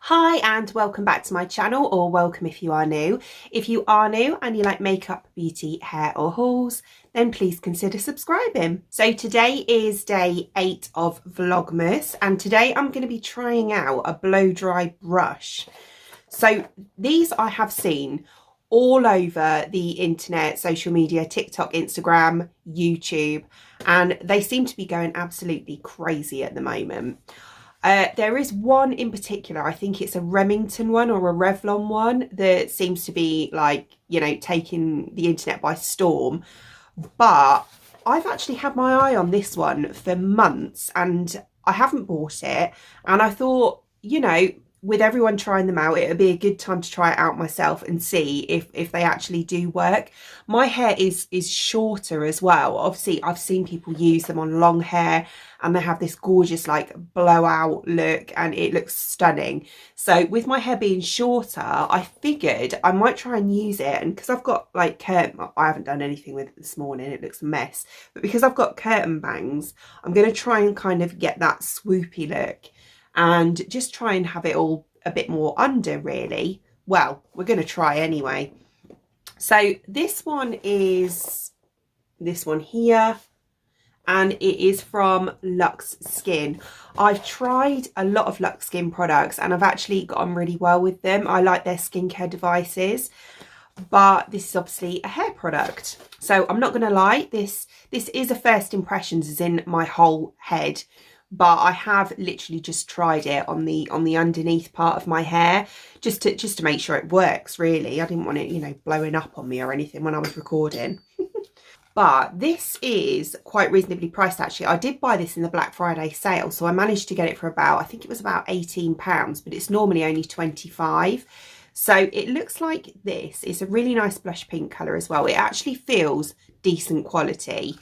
Hi and welcome back to my channel, or welcome if you are new. If you are new and you like makeup, beauty, hair or hauls, then please consider subscribing. So today is day 8 of Vlogmas, and today I'm going to be trying out a blow dry brush. So these I have seen all over the internet, social media, TikTok, Instagram, YouTube, and they seem to be going absolutely crazy at the moment. There is one in particular, I think it's a Remington one or a Revlon one, that seems to be like, you know, taking the internet by storm. But I've actually had my eye on this one for months and I haven't bought it. And I thought, you know, with everyone trying them out, it would be a good time to try it out myself and see if they actually do work. My hair is shorter as well. Obviously, I've seen people use them on long hair and they have this gorgeous like blowout look and it looks stunning. So with my hair being shorter, I figured I might try and use it. And because I've got like curtain, I haven't done anything with it this morning, it looks a mess. But because I've got curtain bangs, I'm going to try and kind of get that swoopy look and just try and have it all a bit more under, really. Well, we're going to try anyway. So this one is this one here, and it is from Lux Skin. I've tried a lot of Lux Skin products and I've actually got on really well with them. I like their skincare devices, but this is obviously a hair product. So I'm not going to lie, this is a first impressions as in my whole head. But I have literally just tried it on the underneath part of my hair just to make sure it works, really. I didn't want it, you know, blowing up on me or anything when I was recording. But this is quite reasonably priced, actually. I did buy this in the Black Friday sale, so I managed to get it for about, I think it was about £18, but it's normally only 25. So it looks like this. It's a really nice blush pink colour as well. It actually feels decent quality.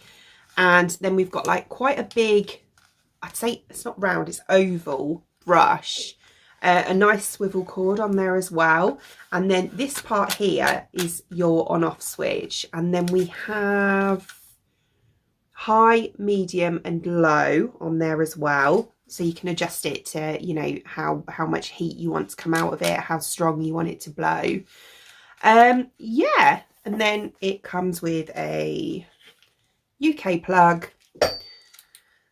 And then we've got like quite a big, I'd say it's not round, it's oval brush, a nice swivel cord on there as well. And then this part here is your on-off switch. And then we have high, medium and low on there as well. So you can adjust it to, you know, how much heat you want to come out of it, how strong you want it to blow. Yeah, and then it comes with a UK plug.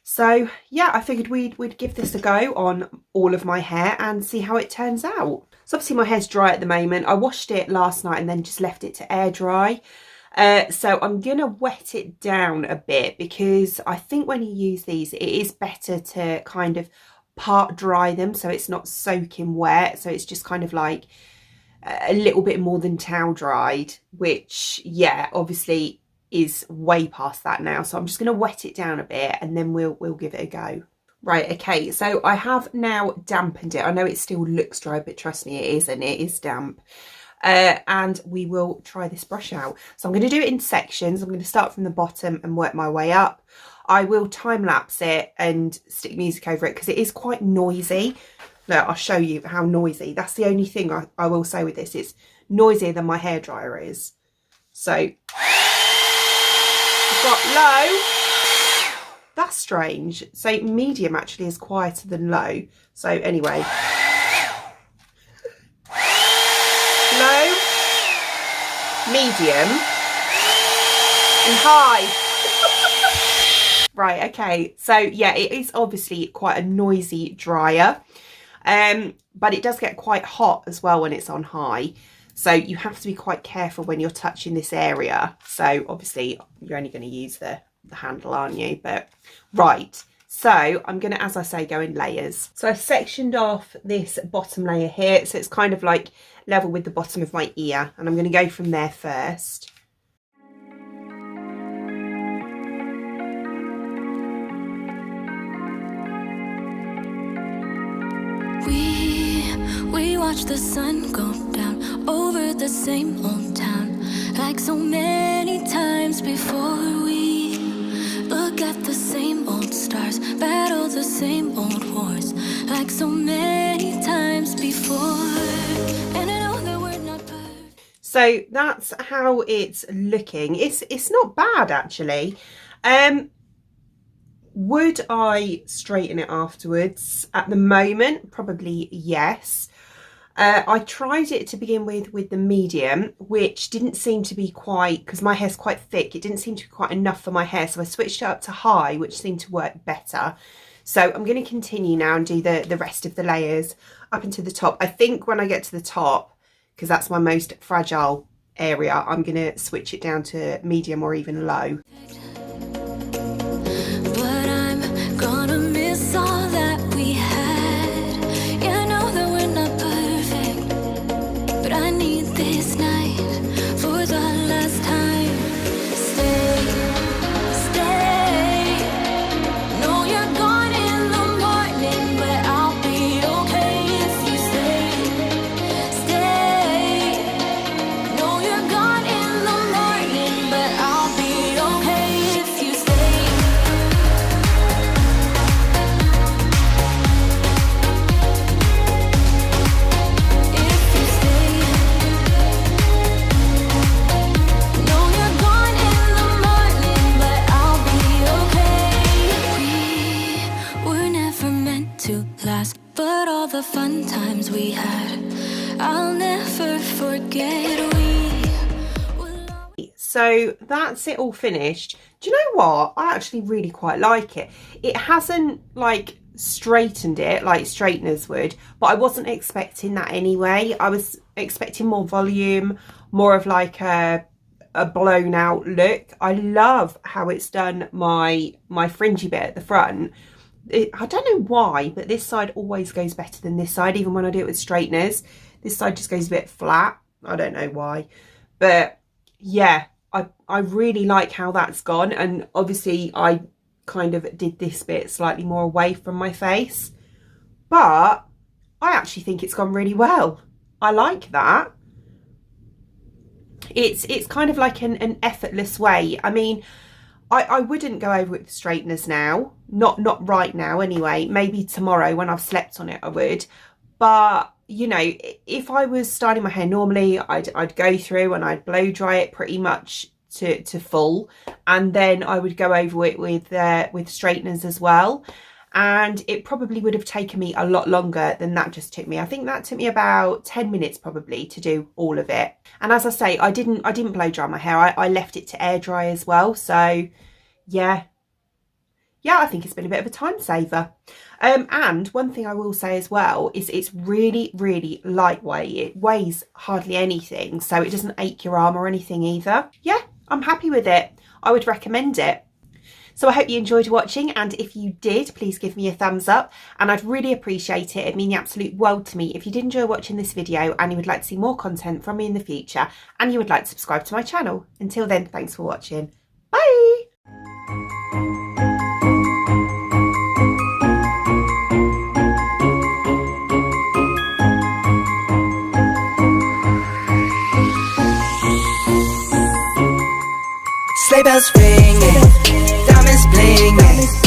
So yeah, I figured we'd give this a go on all of my hair and see how it turns out. So obviously my hair's dry at the moment. I washed it last night and then just left it to air dry. So I'm gonna wet it down a bit because I think when you use these, it is better to kind of part dry them so it's not soaking wet. So it's just kind of like a little bit more than towel dried, which yeah, obviously is way past that now. So I'm just going to wet it down a bit and then we'll give it a go. Right, okay, so I have now dampened it. I know it still looks dry, but trust me, it isn't. It is damp. And we will try this brush out. So I'm going to do it in sections. I'm going to start from the bottom and work my way up. I will time lapse it and stick music over it because it is quite noisy. Look, I'll show you how noisy. That's the only thing I will say with this. It's noisier than my hairdryer is. So got low. That's strange. So medium actually is quieter than low. So anyway, low, medium and high. Right, okay, so yeah, it is obviously quite a noisy dryer, but it does get quite hot as well when it's on high. So you have to be quite careful when you're touching this area. So obviously you're only going to use the handle, aren't you? But right, so I'm going to, as I say, go in layers. So I've sectioned off this bottom layer here. So it's kind of like level with the bottom of my ear. And I'm going to go from there first. We watch the sun go down over the same old town, like so many times before. We look at the same old stars, battle the same old wars, like so many times before. And I know that we're not perfect. So that's how it's looking. It's not bad actually. Would I straighten it afterwards? At the moment, probably yes. I tried it to begin with the medium, which didn't seem to be quite, because my hair's quite thick, it didn't seem to be quite enough for my hair, so I switched it up to high, which seemed to work better. So I'm going to continue now and do the rest of the layers up into the top. I think when I get to the top, because that's my most fragile area, I'm going to switch it down to medium or even low. But I'm gonna miss all that we had. Yeah, I know that we're not perfect, but I need this night for the last time. Stay, stay. No, you're gone in the morning, but I'll be okay if you stay. Stay. No, you're gone in the morning, but I'll be okay if you stay. If you stay. No, you're gone in the morning, but I'll be okay. We were never meant to last, but all the fun times we had, I'll never forget. We will So that's it all finished. Do you know what? I actually really quite like it. It hasn't like straightened it like straighteners would, but I wasn't expecting that anyway. I was expecting more volume, more of like a blown out look. I love how it's done my fringy bit at the front. I don't know why, but this side always goes better than this side, even when I do it with straighteners. This side just goes a bit flat. I don't know why, but yeah, I really like how that's gone. And obviously I kind of did this bit slightly more away from my face, but I actually think it's gone really well. I like that. It's kind of like an effortless way. I mean, I wouldn't go over it with straighteners now, not right now anyway. Maybe tomorrow when I've slept on it I would, but you know, if I was styling my hair normally, I'd go through and I'd blow dry it pretty much to full, and then I would go over it with straighteners as well, and it probably would have taken me a lot longer than that just took me. I think that took me about 10 minutes probably to do all of it. And as I say, I didn't blow dry my hair. I left it to air dry as well. So yeah, I think it's been a bit of a time saver. And one thing I will say as well is it's really, really lightweight. It weighs hardly anything, so it doesn't ache your arm or anything either. Yeah, I'm happy with it. I would recommend it. So I hope you enjoyed watching, and if you did, please give me a thumbs up, and I'd really appreciate it. It'd mean the absolute world to me if you did enjoy watching this video and you would like to see more content from me in the future, and you would like to subscribe to my channel. Until then, thanks for watching. Bye! Sleigh bells ringing, diamonds blinging.